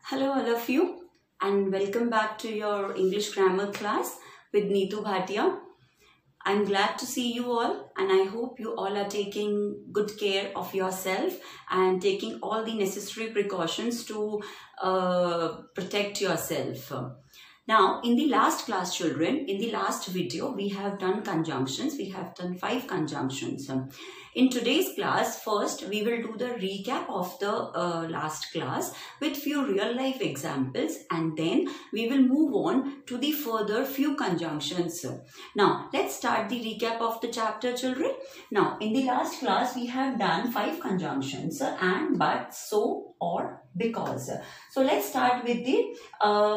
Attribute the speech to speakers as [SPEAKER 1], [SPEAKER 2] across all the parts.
[SPEAKER 1] Hello all of you and welcome back to your English grammar class with Neetu Bhatia. I'm glad to see you all and I hope you all are taking good care of yourself and taking all the necessary precautions to protect yourself. Now, in the last class, children, in the last video, we have done conjunctions. We have done 5 conjunctions. In today's class, first, we will do the recap of the last class with few real-life examples, and then we will move on to the further few conjunctions. Now, let's start the recap of the chapter, children. Now, in the last class, we have done 5 conjunctions, and, but, so, or, because. So let's start with the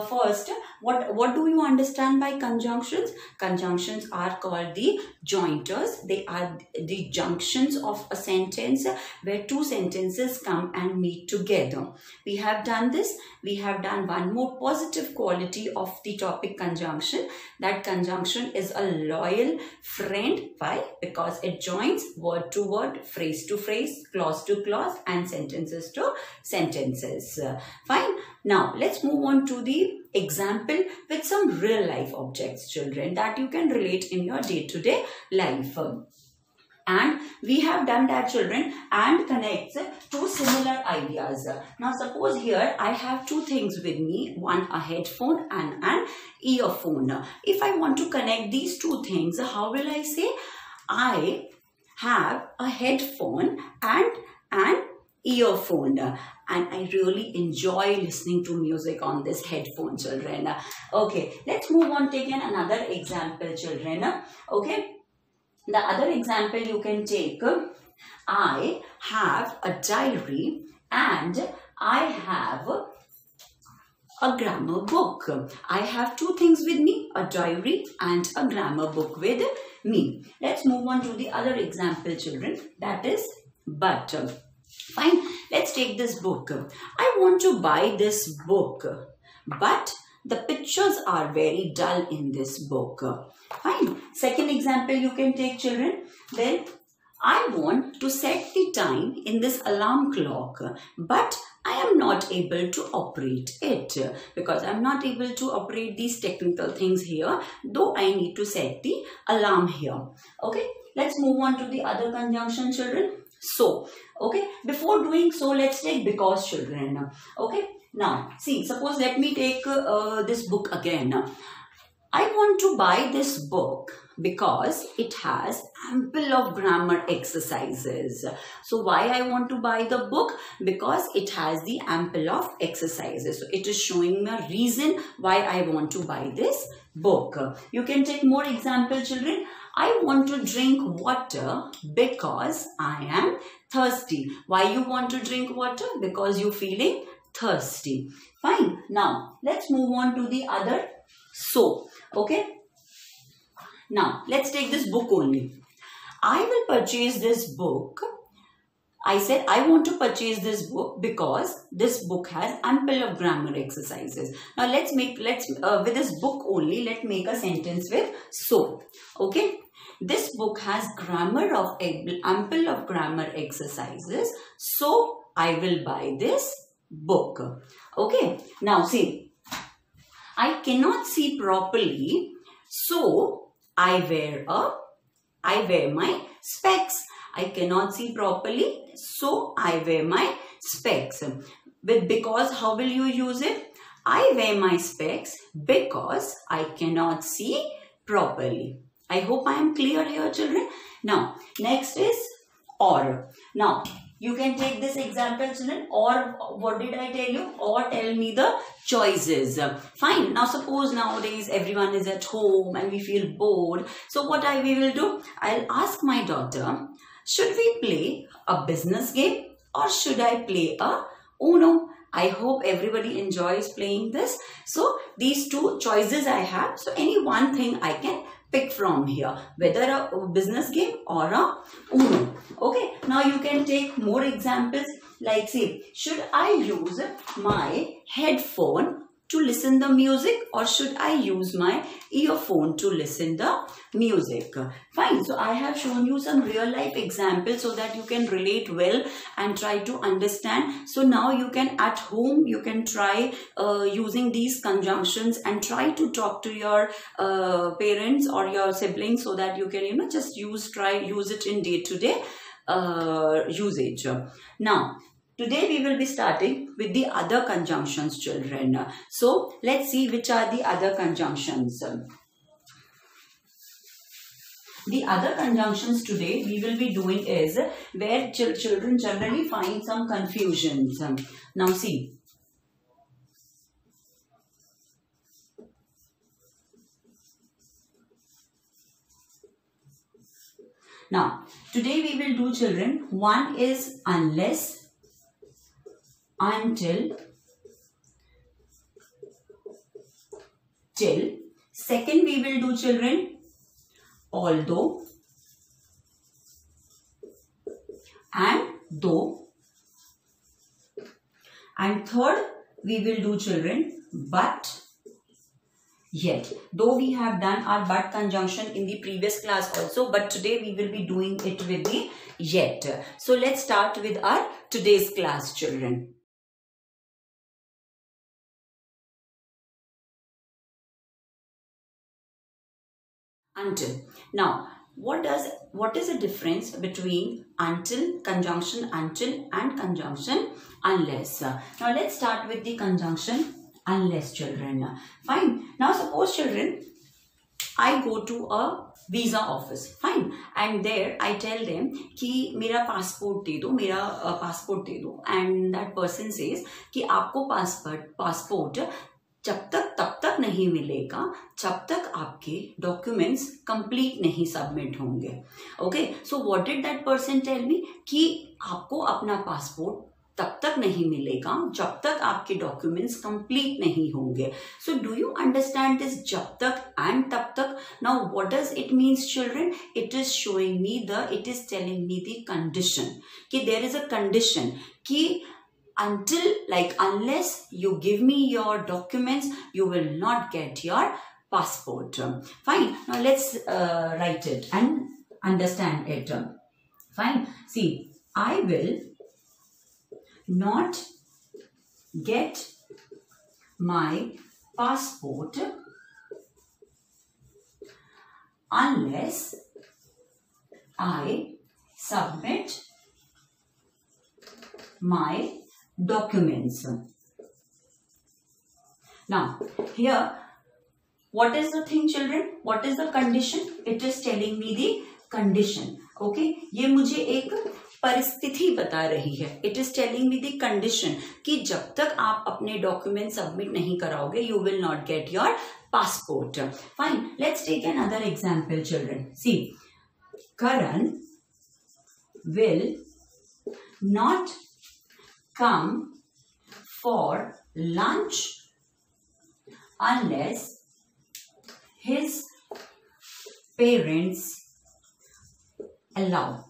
[SPEAKER 1] first. What do you understand by conjunctions? Conjunctions are called the jointers. They are the junctions of a sentence where two sentences come and meet together. We have done this. We have done one more positive quality of the topic conjunction. That conjunction is a loyal friend. Why? Because it joins word to word, phrase to phrase, clause to clause, and sentences to sentences. Fine. Now, let's move on to the example with some real life objects, children, that you can relate in your day-to-day life. And we have done that, children, and connects two similar ideas. Now, suppose here I have two things with me, one a headphone and an earphone. If I want to connect these two things, how will I say? I have a headphone and an earphone, and I really enjoy listening to music on this headphone, children. Okay, let's move on, take another example, children. Okay, the other example you can take, I have a diary and I have a grammar book. I have two things with me, a diary and a grammar book with me. Let's move on to the other example, children, that is but. Fine, let's take this book. I want to buy this book, but the pictures are very dull in this book. Fine. Second example you can take, children. Then I want to set the time in this alarm clock, but I am not able to operate it because I am not able to operate these technical things here, though I need to set the alarm here. Okay, let's move on to the other conjunction, children. So, okay, before doing so, let's take because, children. Okay, now, see, suppose let me take this book again. I want to buy this book because it has ample of grammar exercises. So, why I want to buy the book? Because it has the ample of exercises. So, it is showing me a reason why I want to buy this book. You can take more examples, children. I want to drink water because I am thirsty. Why you want to drink water? Because you're feeling thirsty. Fine. Now, let's move on to the other. So, okay. Now, let's take this book only. I will purchase this book. I said I want to purchase this book because this book has ample of grammar exercises. Now, let's with this book only, let's make a sentence with so. Okay. This book has ample of grammar exercises. So, I will buy this book. Okay. Now, see, I cannot see properly. So, I wear my specs. I cannot see properly. So, I wear my specs. With because, how will you use it? I wear my specs because I cannot see properly. I hope I am clear here, children. Now, next is or. Now, you can take this example, children. Or, what did I tell you? Or tell me the choices. Fine. Now, suppose nowadays everyone is at home and we feel bored. So, what we will do? I'll ask my daughter, should we play a business game or should I play a Uno? I hope everybody enjoys playing this. So, these two choices I have. So, any one thing I can pick from here, whether a business game or a Uno. Okay, now you can take more examples like, say, should I use my headphone to listen the music, or should I use my earphone to listen the music? Fine. So I have shown you some real life examples so that you can relate well and try to understand. So now you can at home, you can try using these conjunctions and try to talk to your parents or your siblings so that you can just use it in day-to-day usage. Now today we will be starting with the other conjunctions, children. So let's see which are the other conjunctions. The other conjunctions today we will be doing is where children generally find some confusions. Now see. Now today we will do, children, one is unless, until, till. Second we will do, children, although and though. And third we will do, children, but, yet. Though we have done our but conjunction in the previous class also, but today we will be doing it with the yet. So let's start with our today's class, children. Until. Now what is the difference between until, conjunction until, and conjunction unless? Now let's start with the conjunction unless, children. Fine. Now suppose, children, I go to a visa office, fine, and there I tell them कि मेरा passport दे दो, मेरा passport दे दो, and that person says कि आपको passport जब तब तक नहीं मिलेगा जब तक आपके डॉक्यूमेंट्स कंप्लीट नहीं सबमिट होंगे. Okay, so what did that person tell me कि आपको अपना पासपोर्ट तब तक नहीं मिलेगा जब तक आपके डॉक्यूमेंट्स कंप्लीट नहीं होंगे. So do you understand this जब तक एंड तब तक? Now what does it means, children? It is showing me it is telling me the condition कि देयर इज अ कंडीशन कि until, like unless you give me your documents, you will not get your passport. Fine. Now let's write it and understand it. Fine. See, I will not get my passport unless I submit my documents. Now here, what is the thing, children? What is the condition? It is telling me the condition. Okay, ये मुझे एक परिस्थिति बता रही है. It is telling me the condition कि जब तक आप अपने डॉक्यूमेंट सबमिट नहीं कराओगे, you will not get your passport. Fine. Let's take another example, children. See, Karan will not come for lunch unless his parents allow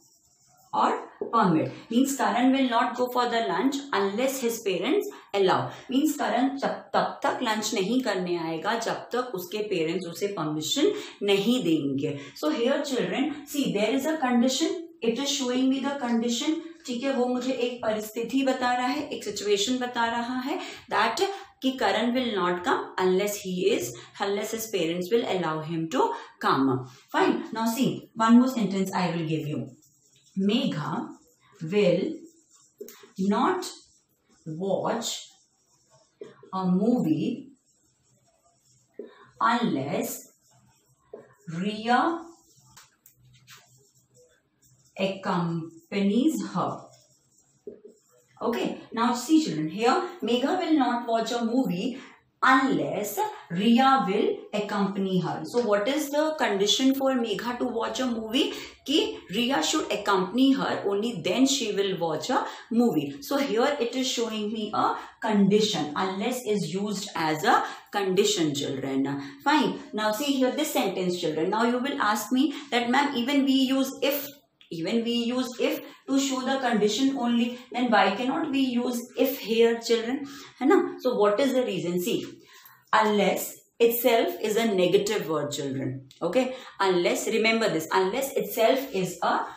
[SPEAKER 1] or permit. Means Karan will not go for the lunch unless his parents allow. Means Karan तब तक lunch नहीं करने आएगा जब तक उसके parents उसे permission नहीं देंगे. So here, children, see, there is a condition. It is showing me the condition. ठीक है, वो मुझे एक परिस्थिति बता रहा है, एक सिचुएशन बता रहा है that कि Karan will not come unless his parents will allow him to come. Fine. Now see, one more sentence I will give you. Megha will not watch a movie unless Riya accompanies her. Okay, now see, children, here Megha will not watch a movie unless Riya will accompany her. So what is the condition for Megha to watch a movie? Ki Riya should accompany her, only then she will watch a movie. So here it is showing me a condition. Unless is used as a condition, children. Fine. Now see here this sentence, children. Now you will ask me that, ma'am, even we use if to show the condition only, then why cannot we use if here, children? So what is the reason? See, unless itself is a negative word, children. Okay, unless, remember this, unless itself is a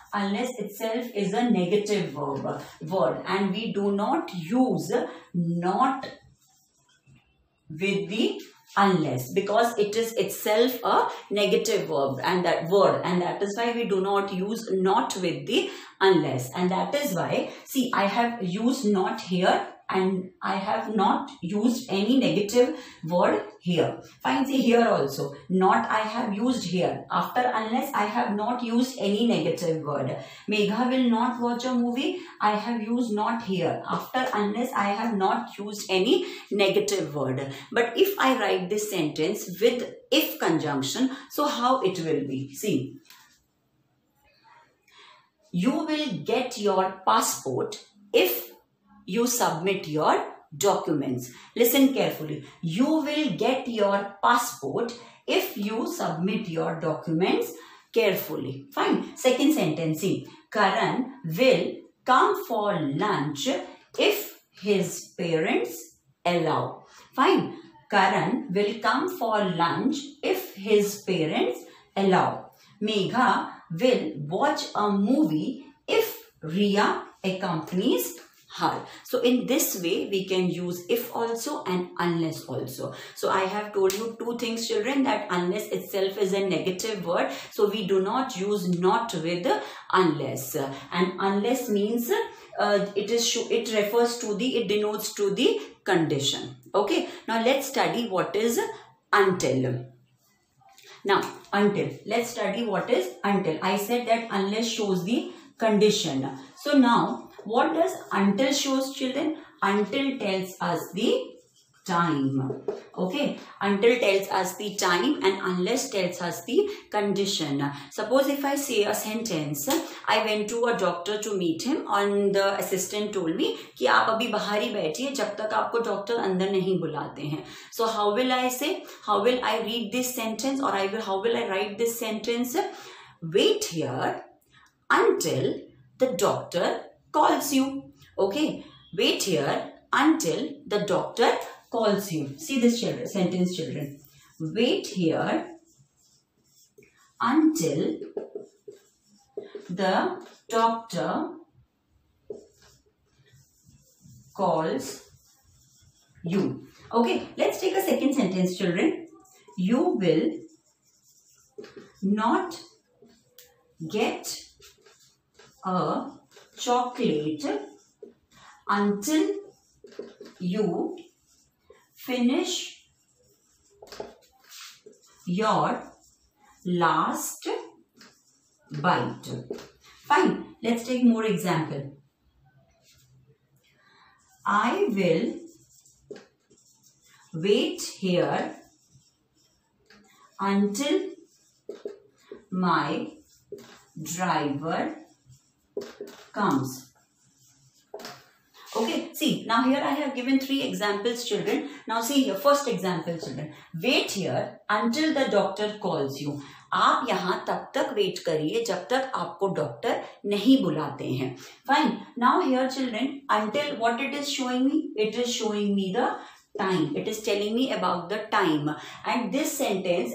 [SPEAKER 1] negative word, and we do not use not with the unless, because it is itself a negative verb and that is why we do not use not with the unless. And that is why, see, I have used not here and I have not used any negative word here. Fine, see here also, not I have used here. After unless, I have not used any negative word. Megha will not watch a movie. I have used not here. After unless, I have not used any negative word. But if I write this sentence with if conjunction, so how it will be? See, you will get your passport if you submit your documents. Listen carefully. You will get your passport if you submit your documents carefully. Fine. Second sentence. See, Karan will come for lunch if his parents allow. Fine. Karan will come for lunch if his parents allow. Megha will watch a movie if Riya accompanies her. So in this way we can use if also and unless also. So I have told you two things, children, that unless itself is a negative word, so we do not use not with unless, and unless means it refers to the, it denotes to the condition. Okay, now let's study what is until. Now until, let's study what is until. I said that unless shows the condition. So now what does until shows, children? Until tells us the time. Okay, until tells us the time and unless tells us the condition. Suppose if I say a sentence, I went to a doctor to meet him and the assistant told me कि आप अभी बाहर ही बैठिए जब तक आपको doctor अंदर नहीं बुलाते हैं. So how will I say, how will I read this sentence, or how will I write this sentence? Wait here until the doctor calls you. Okay, wait here until the doctor calls you. See this sentence, children. Wait here until the doctor calls you. Okay, let's take a second sentence, children. You will not get a chocolate until you finish your last bite. Fine. Let's take more example. I will wait here until my driver comes. Okay, see, now here I have given three examples, children. Now see here, first example, children. Wait here until the doctor calls you. आप यहाँ तब तक wait करिए जब तक आपको doctor नहीं बुलाते हैं. Fine. Now here, children, until what it is showing me? It is showing me the time. It is telling me about the time, and this sentence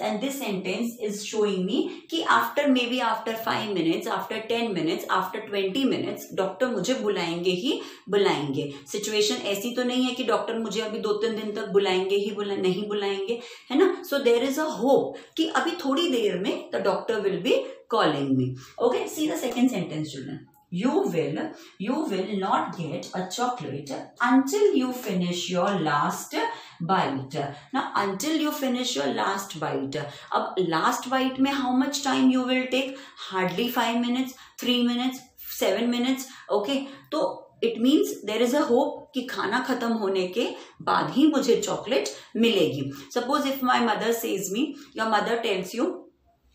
[SPEAKER 1] is showing me कि maybe after 5 minutes, after 10 minutes, after 20 minutes doctor मुझे बुलाएंगे ही बुलाएंगे. Situation ऐसी तो नहीं है कि doctor मुझे अभी 2-3 दिन तक बुलाएंगे ही नहीं बुलाएंगे, है ना. So there is a hope कि अभी थोड़ी देर में the doctor will be calling me. Okay, see the second sentence, children. You will not get a chocolate until you finish your last bite. Now until you finish your last bite. अब last bite में how much time you will take? Hardly 5 minutes, 3 minutes, 7 minutes. Okay, तो it means there is a hope कि खाना खत्म होने के बाद ही मुझे चॉकलेट मिलेगी. Suppose if my mother says me, your mother tells you,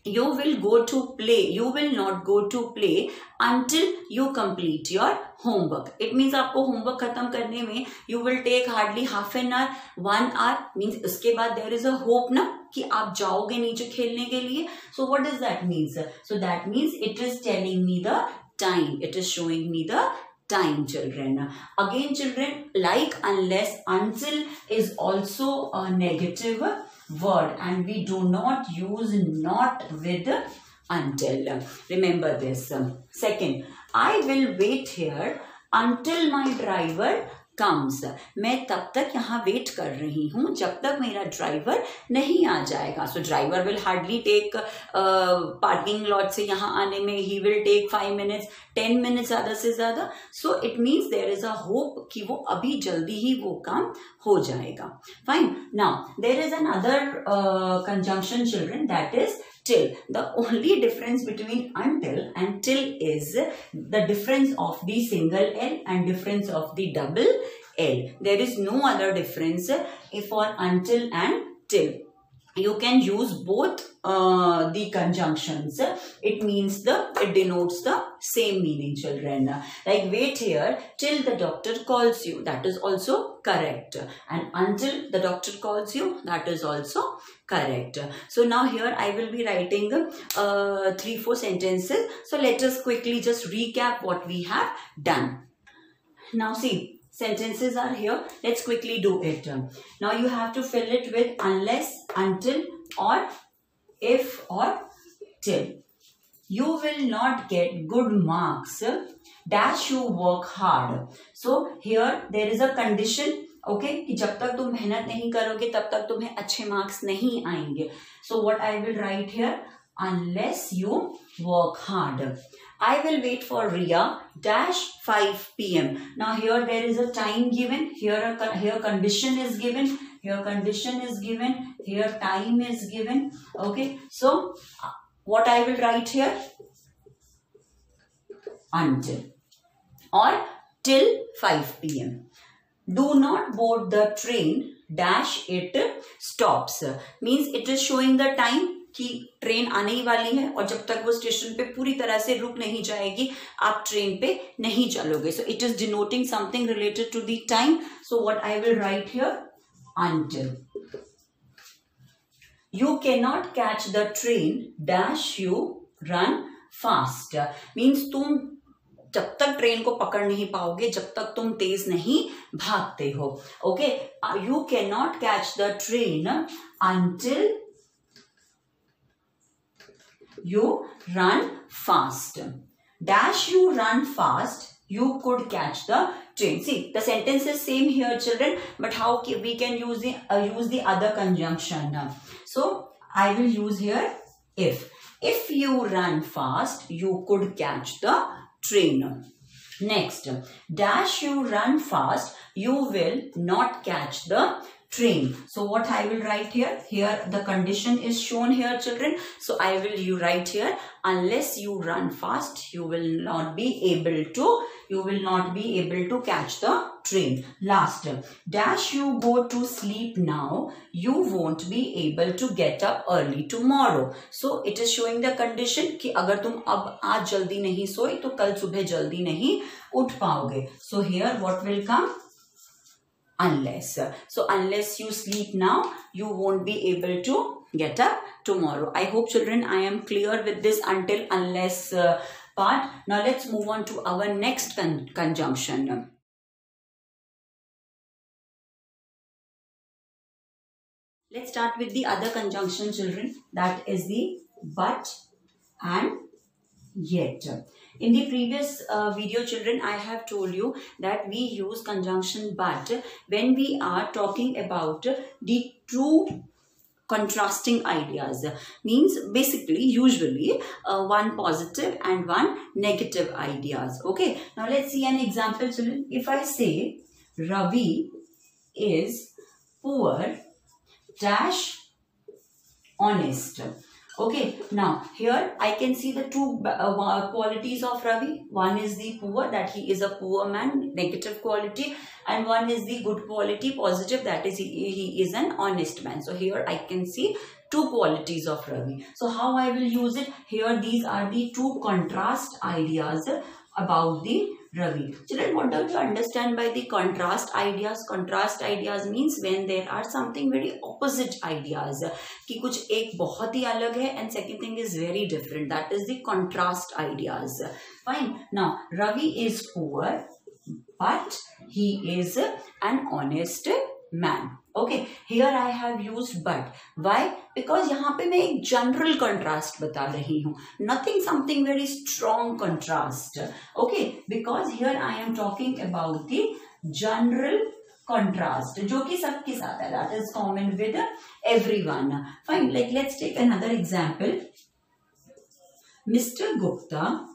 [SPEAKER 1] you will go to play, you will not go to play until you complete your homework. It means आपको homework खत्म करने में you will take hardly half an hour, 1 hour. Means उसके बाद there is a hope ना कि आप जाओगे नीचे खेलने के लिए. So what does that mean? So that means it is telling me the time. It is showing me the time, children. Again, children, like, unless, until is also a negative word, and we do not use not with until. Remember this. Second, I will wait here until my driver comes. मैं तब तक यहाँ wait कर रही हूँ जब तक मेरा ड्राइवर नहीं आ जाएगा. So driver will hardly take parking lot से यहाँ आने में he will take 5 minutes 10 minutes ज़्यादा से ज़्यादा. So it means there is a hope कि वो अभी जल्दी ही वो काम हो जाएगा. Fine. Now there is another conjunction, children, that is till. The only difference between until and till is the difference of the single L and difference of the double L. There is no other difference for until and till. You can use both the conjunctions. It denotes the same meaning, children. Like wait here till the doctor calls you. That is also correct. And until the doctor calls you. That is also correct. So now here I will be writing 3-4 sentences. So let us quickly just recap what we have done. Now see, sentences are here. Let's quickly do it. Now you have to fill it with unless, until, or if, or till. You will not get good marks dash you work hard. So here there is a condition. Okay, कि जब तक तुम मेहनत नहीं करोगे तब तक तुम्हें अच्छे मार्क्स नहीं आएंगे. So what I will write here, unless you work hard. I will wait for Riya dash 5 p.m. Now here there is a time given. Here condition is given. Here condition is given. Here time is given. Okay. So what I will write here, until or till 5 p.m. Do not board the train dash it stops. Means it is showing the time कि train आने ही वाली है और जब तक वो station पे पूरी तरह से रुक नहीं जाएगी आप ट्रेन पे नहीं चलोगे. So it is denoting something related to the time. So what I will write here, until. You cannot catch the train dash you run fast. Means तुम जब तक ट्रेन को पकड़ नहीं पाओगे जब तक तुम तेज नहीं भागते हो. Okay, you cannot catch the train until you run fast. Dash you run fast, you could catch the train. See, the sentence is same here, children, but how we can use the other conjunction. So I will use here if. If you run fast, you could catch the train. Next, dash you run fast, you will not catch the train. So what I will write here, the condition is shown here, children. So I will write here, unless you run fast, you will not be able to catch the train. Last, dash you go to sleep now, you won't be able to get up early tomorrow. So it is showing the condition कि अगर तुम अब आज जल्दी नहीं सोए तो कल सुबह जल्दी नहीं उठ पाओगे. So here what will come? Unless. So unless you sleep now, you won't be able to get up tomorrow. I hope, children, I am clear with this until, unless part. Now let's move on to our next conjunction. Let's start with the other conjunction, children. That is the but and yet. In the previous video, children, I have told you that we use conjunction but when we are talking about the two contrasting ideas. Means basically, usually one positive and one negative ideas. Okay. Now let's see an example, children. If I say Ravi is poor dash honest. Okay, now here I can see the two qualities of Ravi. One is the poor, that he is a poor man, negative quality, and one is the good quality, positive, that is he is an honest man. So here I can see two qualities of Ravi. So how I will use it? Here these are the two contrast ideas about the Ravi. Children, what do you understand by the contrast ideas? Contrast ideas means when there are something very opposite ideas. कि कुछ एक बहुत ही अलग है and second thing is very different. That is the contrast ideas. Fine. Now, Ravi is poor but he is an honest man. Okay, here I have used but. Why? Because यहाँ पे मैं एक general contrast बता रही हूँ, nothing something very strong contrast. Okay, because here I am talking about the general contrast जो कि सबके साथ है, that is common with everyone. Fine, like let's take another example. Mr. Gupta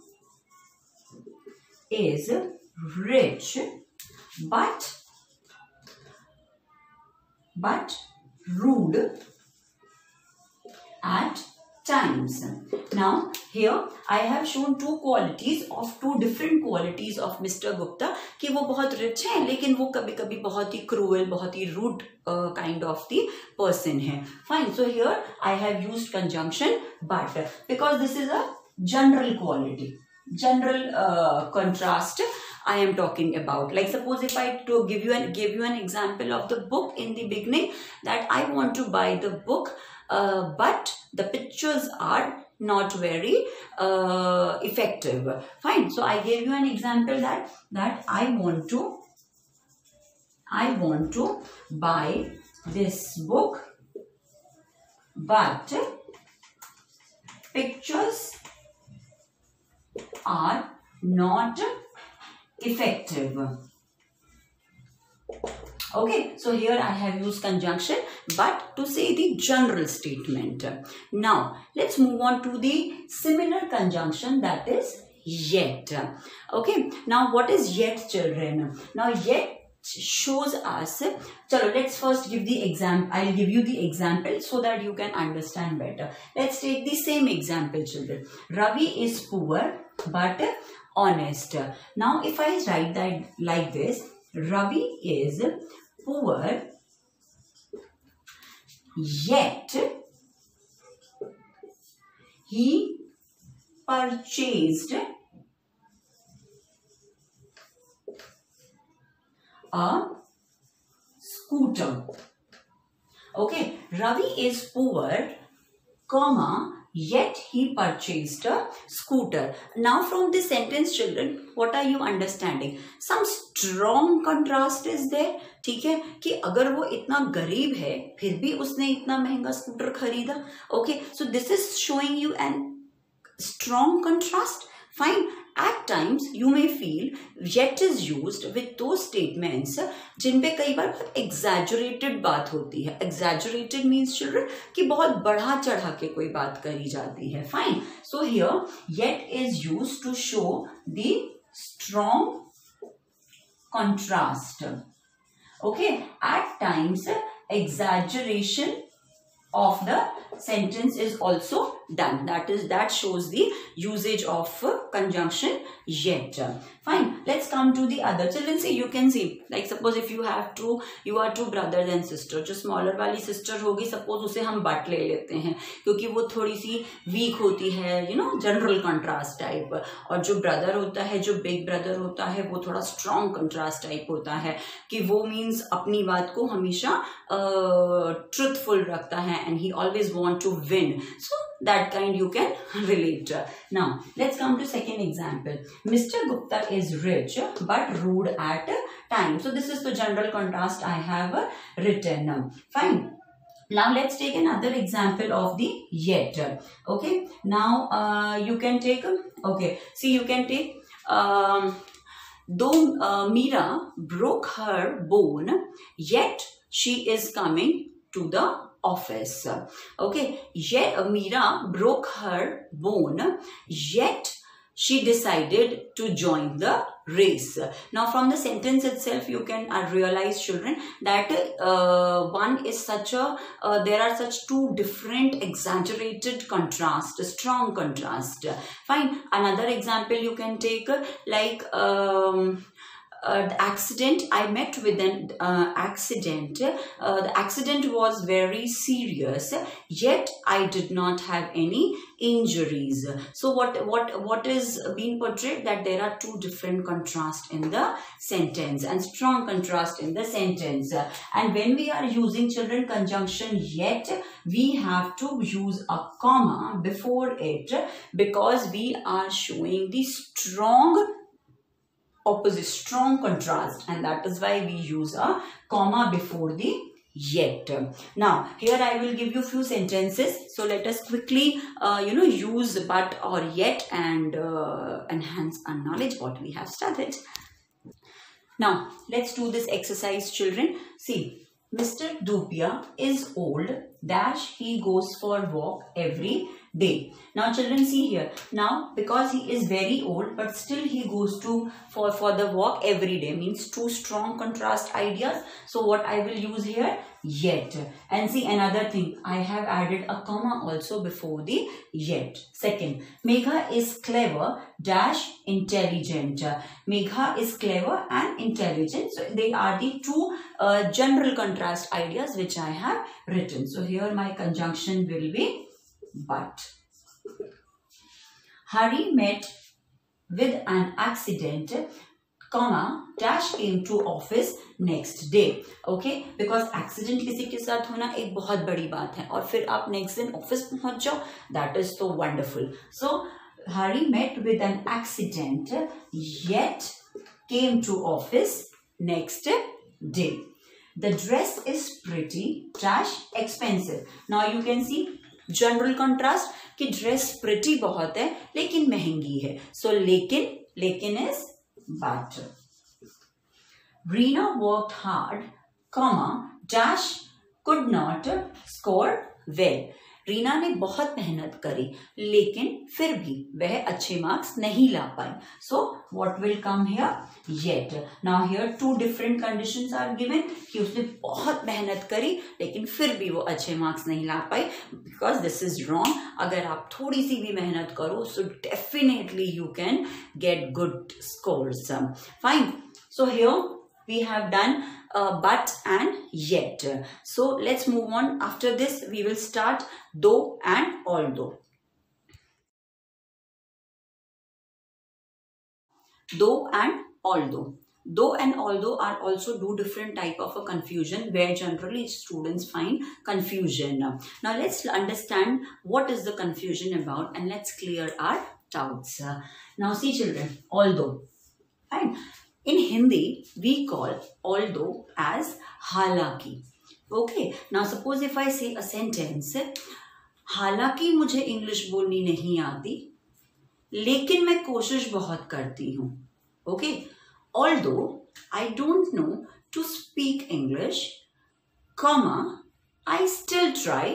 [SPEAKER 1] is rich but rude at times. Now here I have shown two qualities of two different qualities of Mr. Gupta कि वो बहुत rich है लेकिन वो कभी कभी बहुत ही cruel, बहुत ही rude kind of the person है. Fine, so here I have used conjunction but because this is a general quality, general contrast I am talking about. Like suppose if I to give you an example of the book in the beginning, that I want to buy the book but the pictures are not very effective. Fine, so I gave you an example that I want to buy this book but pictures are not effective. Okay, so here I have used conjunction but to say the general statement. Now let's move on to the similar conjunction, that is yet. Okay, now what is yet, children? Now yet shows us, chalo, let's first give the example. I'll give you the example so that you can understand better. Let's take the same example, children. Ravi is poor but honest. Now if I write that like this, Ravi is poor yet he purchased a scooter. Okay, Ravi is poor, comma, yet he purchased a scooter. Now from this sentence, children, what are you understanding? Some strong contrast is there. ठीक है कि अगर वो इतना गरीब है फिर भी उसने इतना महंगा स्कूटर खरीदा. Okay, so this is showing you an strong contrast. Fine. At times you may feel yet is used with those statements जिन पे कई बार बहुत exaggerated बात होती है. Exaggerated means, children, कि बहुत बढ़ा चढ़ा के कोई बात करी जाती है. Fine. So here yet is used to show the strong contrast. Okay. At times exaggeration of the sentence is also done. That shows the usage of conjunction yet. Fine. Let's come to the other. Children, see, you can see, like suppose if you are two brothers and sister. जो smaller वाली sister होगी, suppose उसे हम but ले लेते हैं क्योंकि वो थोड़ी सी weak होती है, general contrast type. और जो brother होता है, जो big brother होता है, वो थोड़ा strong contrast type होता है कि वो means अपनी बात को हमेशा truthful रखता है and he always want to win. So that kind you can relate. Now let's come to second example. Mr. Gupta is rich but rude at times. So this is the general contrast I have written. Fine. Now let's take another example of the yet. Okay. Now you can take. Okay. See, you can take. Though Meera broke her bone, yet she is coming to the office. Okay, yet Meera broke her bone, yet she decided to join the race. Now from the sentence itself you can realize, children, that one is such a there are such two different exaggerated contrast, strong contrast. Fine. Another example you can take, like the accident. I met with an accident. The accident was very serious, yet I did not have any injuries. So what is being portrayed? That there are two different contrasts in the sentence and strong contrast in the sentence. And when we are using, children, conjunction yet, we have to use a comma before it because we are showing the strong opposite, strong contrast, and that is why we use a comma before the yet. Now here I will give you few sentences, so let us quickly use but or yet and enhance our knowledge what we have studied. Now let's do this exercise, children. See, Mr. Dupia is old dash he goes for walk every day. Now children, see here, now because he is very old but still he goes to for the walk every day, means two strong contrast ideas. So what I will use here, yet. And see another thing, I have added a comma also before the yet. Second, Megha is clever dash intelligent. Megha is clever and intelligent. So they are the two general contrast ideas which I have written. So here my conjunction will be but. Hari met with an accident, comma dash came to office next day. Okay, because accident किसी के साथ होना एक बहुत बड़ी बात है और फिर आप next दिन office पहुंच जाओ, that is so wonderful. So Hari met with an accident yet came to office next day. The dress is pretty dash expensive. Now you can see general contrast कि ड्रेस प्रिटी बहुत है लेकिन महंगी है. सो लेकिन is but. Reena worked hard, comma dash could not score well. Reena ने बहुत मेहनत करी लेकिन फिर भी वह अच्छे मार्क्स नहीं ला पाई. So what will come here, yet. Now here two different conditions are given कि उसने बहुत मेहनत करी लेकिन फिर भी वो अच्छे मार्क्स नहीं ला पाई, बिकॉज दिस इज रॉन्ग. अगर आप थोड़ी सी भी मेहनत करो so definitely you can get good scores. Fine. So here we have done but and yet. So let's move on. After this we will start though and although. Though and although. Though and although are also two different type of a confusion where generally students find confusion. Now let's understand what is the confusion about and let's clear our doubts. Now see children, although. Fine. In Hindi, we call although as हालांकि. Okay. Now suppose if I say a sentence, हालांकि मुझे English बोलनी नहीं आती लेकिन मैं कोशिश बहुत करती हूँ. Okay. Although I don't know to speak English, comma, I still try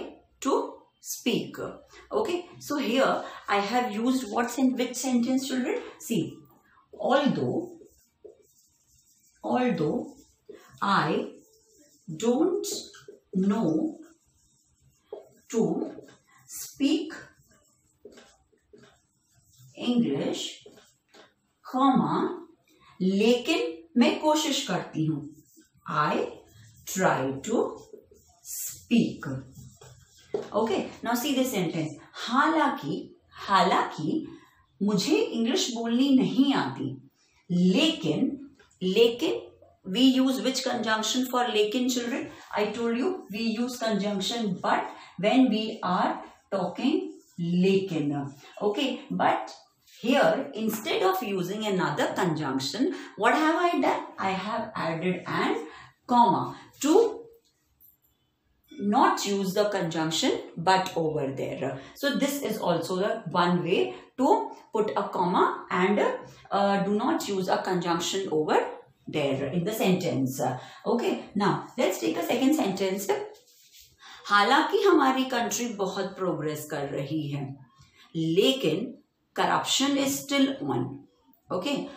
[SPEAKER 1] to speak. Okay. So here I have used what's in which sentence, children? See, although I don't know to speak English, comma, लेकिन मैं कोशिश करती हूँ. I try to speak. Okay, now see this sentence. हालांकि मुझे English बोलनी नहीं आती लेकिन we use which conjunction for लेकिन, children? I told you we use conjunction but when we are talking लेकिन. Okay, but here instead of using another conjunction, what have I done? I have added an comma to not use the conjunction but over there. So this is also the one way to put a comma and do not use a conjunction over there in the sentence. Okay, now let's take a second sentence. हालांकि हमारी country बहुत progress कर रही है लेकिन corruption is still on. Okay,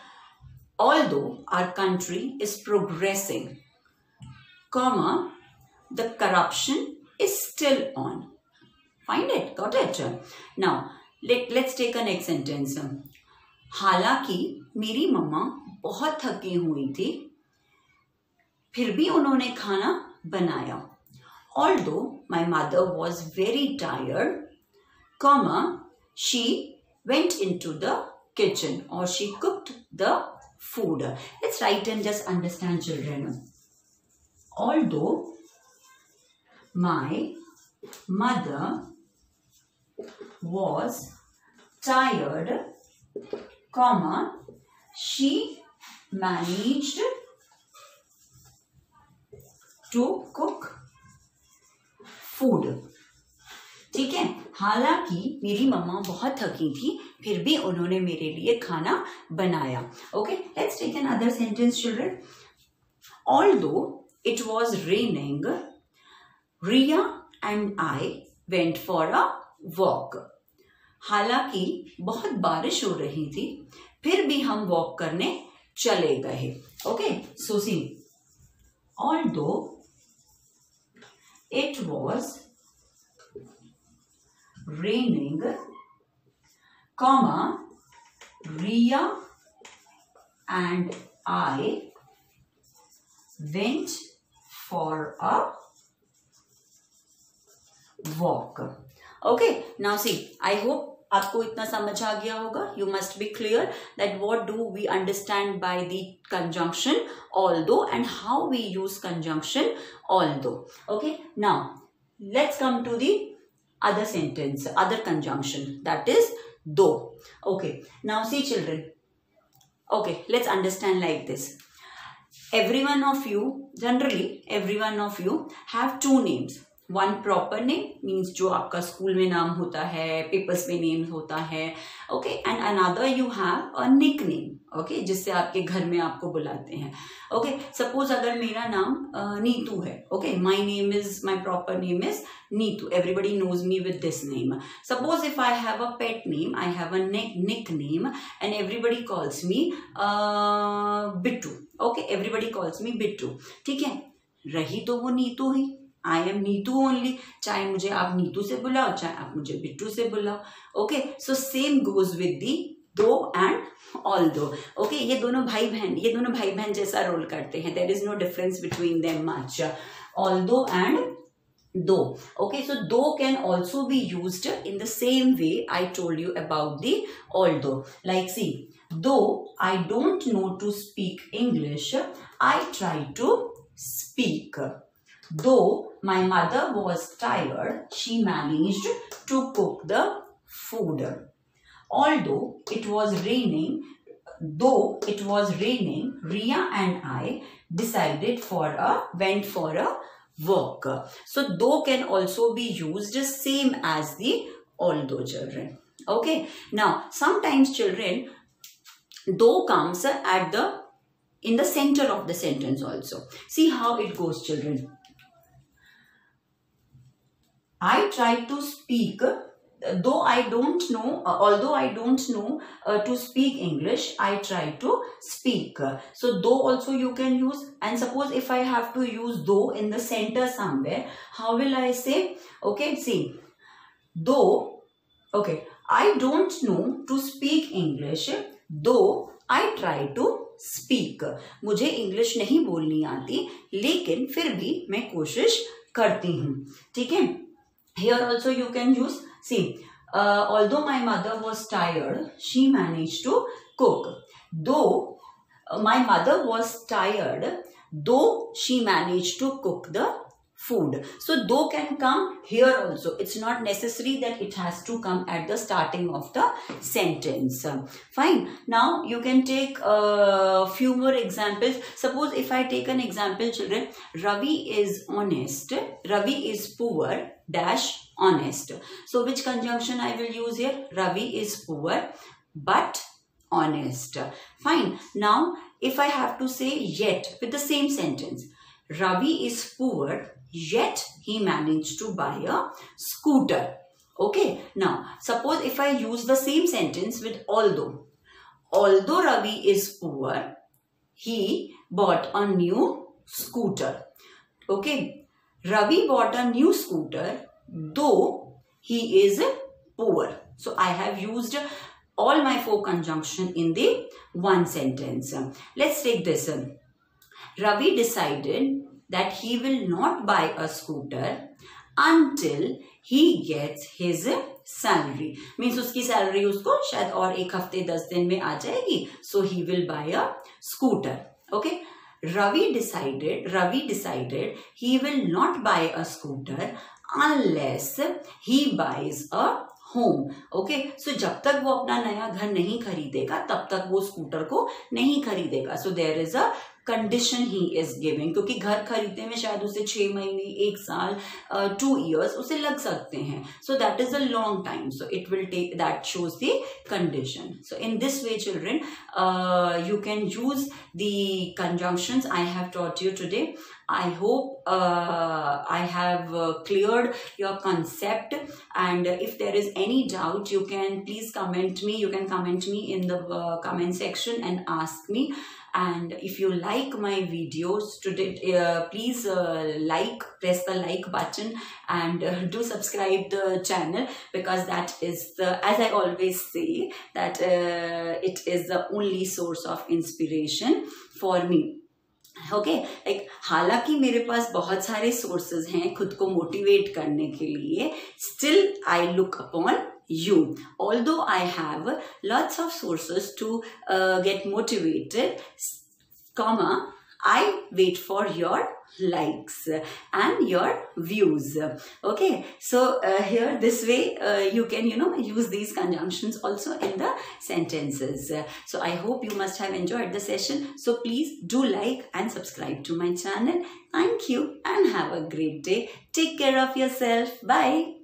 [SPEAKER 1] although our country is progressing, comma, the corruption is still on. Find it? Got it? Now let's take a next sentence. हालांकि मेरी मम्मा बहुत थकी हुई थी फिर भी उन्होंने खाना बनाया. Although my mother was very tired, comma, she went into the kitchen or she cooked the food. Let's write and just understand, children. Although my mother was tired, comma, she managed to cook food. ठीक है, हालांकि मेरी मम्मा बहुत थकी थी, फिर भी उन्होंने मेरे लिए खाना बनाया. Okay, let's take another sentence, children. Although it was raining, Ria and I went for a walk. हालांकि बहुत बारिश हो रही थी, फिर भी हम वॉक करने चले गए. Okay, so see, although it was raining, comma, Ria and I went for a walk. Okay, now see, I hope आपको इतना समझ आ गया होगा. You must be clear that what do we understand by the conjunction although and how we use conjunction although. Okay, now let's come to the other sentence, other conjunction, that is though. Okay, now see children, okay, let's understand like this. Every one of you, generally every one of you have two names. One proper name means जो आपका school में नाम होता है, papers में name होता है. Okay, and another you have a nick name. Okay, जिससे आपके घर में आपको बुलाते हैं. ओके, सपोज अगर मेरा नाम नीतू है. Okay, my name is, my proper name is Neetu. Everybody knows me with this name. Suppose if I have a pet name, I have a nick name and everybody calls me Bittu. Okay, everybody calls me Bittu. ठीक है, रही तो वो नीतू ही. I am Neetu only. चाहे मुझे आप नीतू से बुलाओ, चाहे आप मुझे बिट्टू से बुलाओ. Okay, so same goes with the दो एंड ऑल्दो. ओके, ये दोनों भाई बहन जैसा रोल करते हैं. There is no difference between them much. Although and though. Okay, so though can also be used in the same way I told you about the although. Like see, though I don't know to speak English, I try to speak. Though my mother was tired, she managed to cook the food. Although it was raining, Ria and I went for a walk. So though can also be used same as the although, children. Okay, now sometimes children, though comes in the center of the sentence also. See how it goes, children. I try to speak, although I don't know to speak English, I try to speak. So though also you can use, and suppose if I have to use though in the center somewhere, how will I say? Okay, see, though, okay, I don't know to speak English, though I try to speak. मुझे English नहीं बोलनी आती, लेकिन फिर भी मैं कोशिश करती हूँ. ठीक है, here also you can use, see, although my mother was tired, she managed to cook. Though my mother was tired, though she managed to cook the food. So though can come here also. It's not necessary that it has to come at the starting of the sentence. Fine. Now you can take a few more examples. Suppose if I take an example, children, Ravi is honest, Ravi is poor dash honest. So which conjunction I will use here? Ravi is poor but honest. Fine. Now if I have to say yet with the same sentence, Ravi is poor yet he managed to buy a scooter. Okay, now suppose if I use the same sentence with although Ravi is poor, he bought a new scooter. Okay, Ravi bought a new scooter though he is poor. So I have used all my four conjunction in the one sentence. Let's take this. Ravi decided that he will not buy a scooter until he gets his salary. Means उसकी salary उसको शायद और एक हफ्ते 10 दिन में आ जाएगी. So he will buy a scooter. Okay. Ravi decided he will not buy a scooter unless he buys a home. Okay, so जब तक वो अपना नया घर नहीं खरीदेगा तब तक वो स्कूटर को नहीं खरीदेगा. So there is a condition he is giving, क्योंकि घर खरीदने में शायद उसे 6 महीने, 1 साल, 2 years उसे लग सकते हैं. So that is a long time. So it will take, that shows the condition. So in this way children, you can use the conjunctions I have taught you today. I hope I have cleared your concept, and if there is any doubt you can please comment me. You can comment me in the comment section and ask me. And if you like my videos today, please press the like button, and do subscribe the channel, because that is the, as I always say, that it is the only source of inspiration for me. Okay, like हालांकि मेरे पास बहुत सारे sources हैं खुद को motivate करने के लिए, still I look upon you. Although I have lots of sources to get motivated, comma, I wait for your likes and your views. Okay, so here this way you can use these conjunctions also in the sentences. So I hope you must have enjoyed the session. So please do like and subscribe to my channel. Thank you and have a great day. Take care of yourself. Bye.